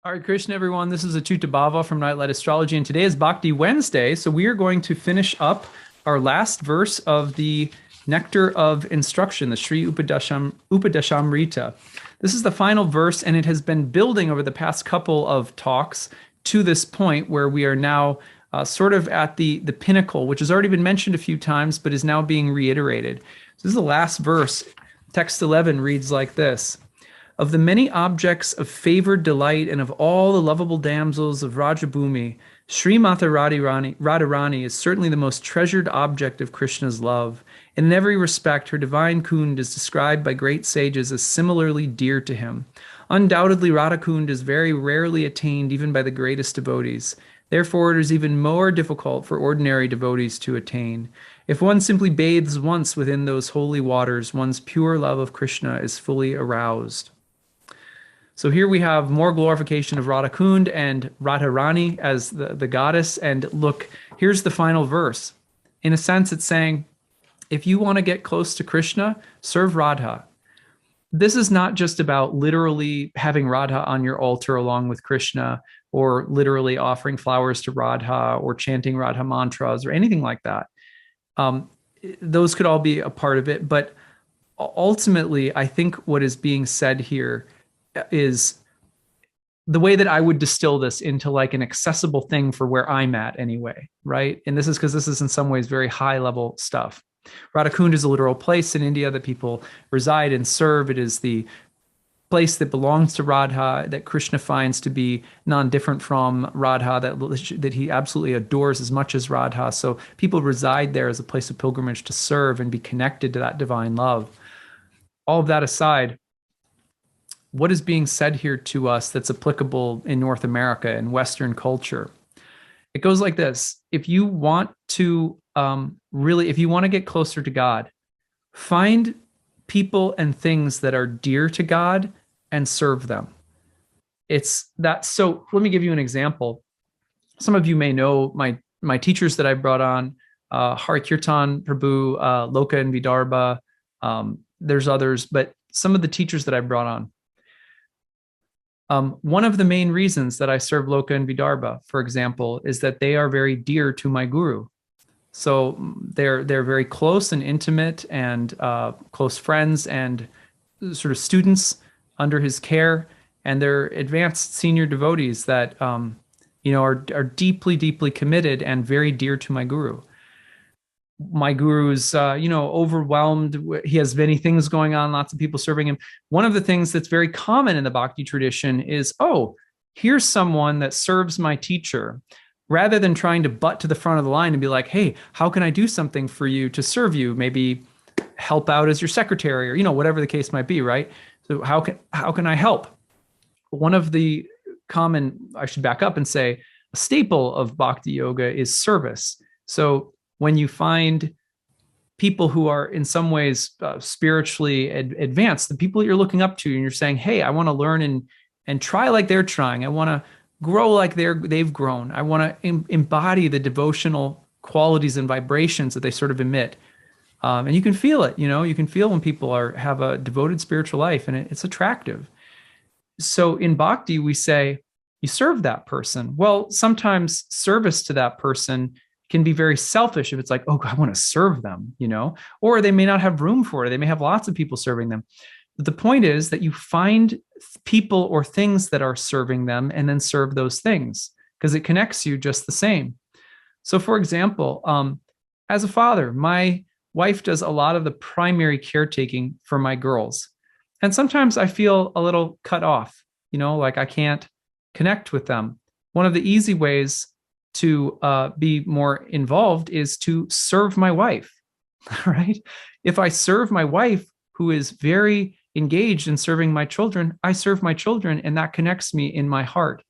Hare Krishna, everyone. This is acyuta-bhava from Nightlight Astrology, and today is Bhakti Wednesday. So we are going to finish up our last verse of the Nectar of Instruction, the Sri Upadeshamrita. This is the final verse, and it has been building over the past couple of talks to this point where we are now sort of at the pinnacle, which has already been mentioned a few times, but is now being reiterated. So this is the last verse. Text 11 reads like this. Of the many objects of favored delight and of all the lovable damsels of Rajabhumi, Sri Mata Radharani is certainly the most treasured object of Krishna's love. And in every respect, her divine Kund is described by great sages as similarly dear to him. Undoubtedly, Radha Kund is very rarely attained even by the greatest devotees. Therefore, it is even more difficult for ordinary devotees to attain. If one simply bathes once within those holy waters, one's pure love of Krishna is fully aroused. So here we have more glorification of Radha Kund and Radharani as the goddess. And look, here's the final verse. In a sense, it's saying, if you want to get close to Krishna, serve Radha. This is not just about literally having Radha on your altar along with Krishna, or literally offering flowers to Radha, or chanting Radha mantras, or anything like that. Those could all be a part of it. But ultimately, I think what is being said here is the way that I would distill this into like an accessible thing for where I'm at anyway, right? And this is because this is in some ways very high level stuff. Radhakund is a literal place in India that people reside and serve. It is the place that belongs to Radha, that Krishna finds to be non-different from Radha, that he absolutely adores as much as Radha. So people reside there as a place of pilgrimage to serve and be connected to that divine love. All of that aside, what is being said here to us that's applicable in North America and Western culture? It goes like this. If you want to if you want to get closer to God, find people and things that are dear to God and serve them. It's that. So let me give you an example. Some of you may know my teachers that I brought on, Hari Kirtan Prabhu, Loka and Vidarbha. There's others, but some of the teachers that I brought on, one of the main reasons that I serve Loka and Vidarbha, for example, is that they are very dear to my guru. So they're very close and intimate and close friends and sort of students under his care, and they're advanced senior devotees that are deeply, deeply committed and very dear to my guru. My guru's overwhelmed. He has many things going on, lots of people serving him. One of the things that's very common in the Bhakti tradition is, oh, here's someone that serves my teacher. Rather than trying to butt to the front of the line and be like, hey, how can I do something for you to serve you? Maybe help out as your secretary, or whatever the case might be, right? So how can I help? One of the I should back up and say, a staple of Bhakti yoga is service. So when you find people who are in some ways spiritually advanced, the people that you're looking up to, and you're saying, hey, I want to learn and try like they're trying. I want to grow like they've grown. I want to embody the devotional qualities and vibrations that they sort of emit. And you can feel it, you can feel when people have a devoted spiritual life, and it's attractive. So in Bhakti, we say, you serve that person. Well, sometimes service to that person can be very selfish if it's like, oh, I want to serve them, or they may not have room for it. They may have lots of people serving them. But the point is that you find people or things that are serving them and then serve those things, because it connects you just the same. So for example, as a father, my wife does a lot of the primary caretaking for my girls. And sometimes I feel a little cut off, like I can't connect with them. One of the easy ways to be more involved is to serve my wife, right? If I serve my wife, who is very engaged in serving my children, I serve my children, and that connects me in my heart.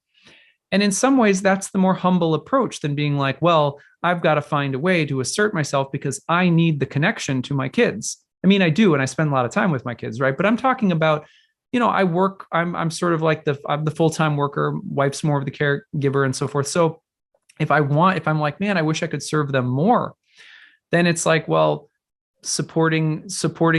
And in some ways, that's the more humble approach than being like, well, I've got to find a way to assert myself because I need the connection to my kids. I mean, I do, and I spend a lot of time with my kids, right? But I'm talking about, I work, I'm sort of like I'm the full-time worker, wife's more of the caregiver and so forth. So if I'm like, man, I wish I could serve them more, then it's like, well, supporting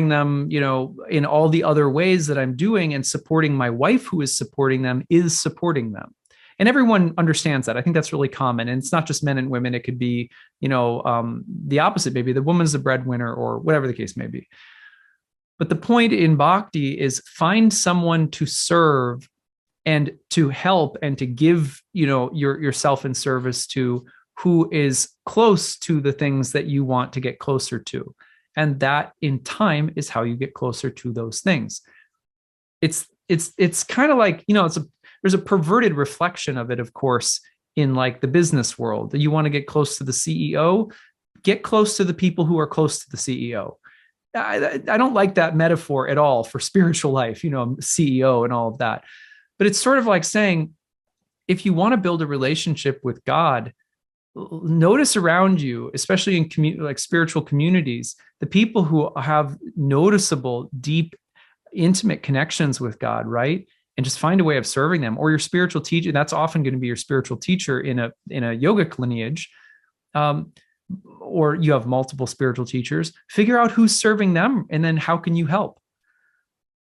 them, in all the other ways that I'm doing, and supporting my wife who is supporting them is supporting them. And everyone understands that. I think that's really common. And it's not just men and women. It could be, the opposite. Maybe the woman's the breadwinner or whatever the case may be. But the point in Bhakti is find someone to serve and to help and to give, yourself in service to, who is close to the things that you want to get closer to. And that in time is how you get closer to those things. It's kind of like, there's a perverted reflection of it, of course, in like the business world. You want to get close to the CEO, get close to the people who are close to the CEO. I don't like that metaphor at all for spiritual life, CEO and all of that. But it's sort of like saying, if you want to build a relationship with God, notice around you, especially in like spiritual communities, the people who have noticeable, deep, intimate connections with God, right? And just find a way of serving them. Or your spiritual teacher, that's often going to be your spiritual teacher in a yogic lineage. Or you have multiple spiritual teachers. Figure out who's serving them, and then how can you help?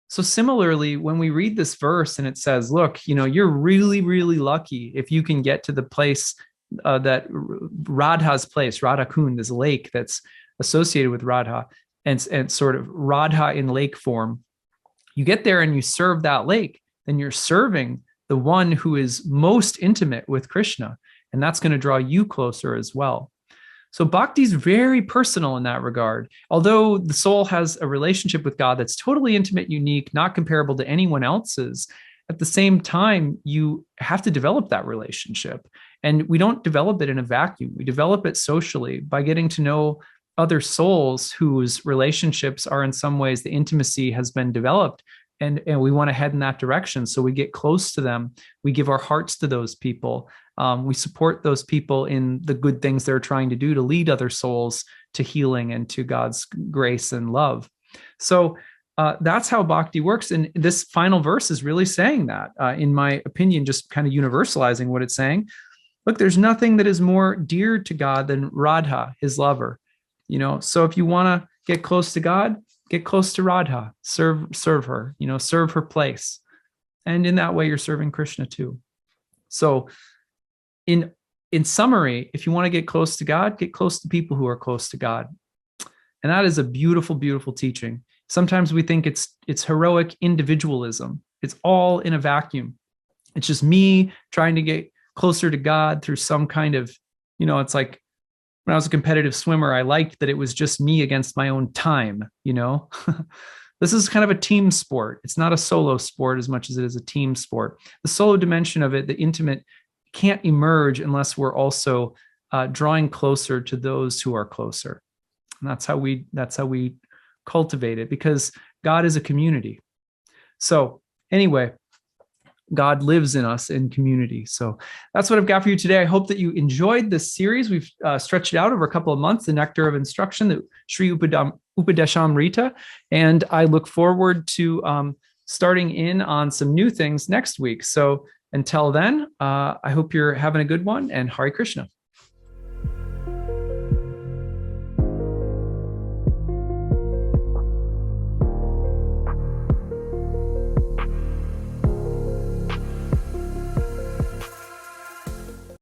So similarly, when we read this verse and it says, look, you're really, really lucky if you can get to the place that Radha's place, Radha Kund, this lake that's associated with Radha, and sort of Radha in lake form. You get there and you serve that lake, then you're serving the one who is most intimate with Krishna. And that's going to draw you closer as well. So bhakti is very personal in that regard. Although the soul has a relationship with God that's totally intimate, unique, not comparable to anyone else's, at the same time, you have to develop that relationship. And we don't develop it in a vacuum. We develop it socially by getting to know other souls whose relationships are in some ways the intimacy has been developed. And we want to head in that direction. So we get close to them. We give our hearts to those people. We support those people in the good things they're trying to do to lead other souls to healing and to God's grace and love. So that's how bhakti works. And this final verse is really saying that, in my opinion, just kind of universalizing what it's saying. Look, there's nothing that is more dear to God than Radha, his lover. So if you want to get close to God, get close to Radha, serve her, serve her place. And in that way, you're serving Krishna too. So in summary, if you want to get close to God, get close to people who are close to God. And that is a beautiful, beautiful teaching. Sometimes we think it's heroic individualism. It's all in a vacuum. It's just me trying to get closer to God through some kind of, it's like when I was a competitive swimmer, I liked that it was just me against my own time, This is kind of a team sport. It's not a solo sport as much as it is a team sport. The solo dimension of it, the intimate, can't emerge unless we're also drawing closer to those who are closer. And that's how we cultivate it, because God is a community. So anyway, God lives in us in community. So that's what I've got for you today. I hope that you enjoyed this series. We've stretched it out over a couple of months, the Nectar of Instruction, the Sri Upadeshamrita. And I look forward to starting in on some new things next week. So until then, I hope you're having a good one, and Hare Krishna.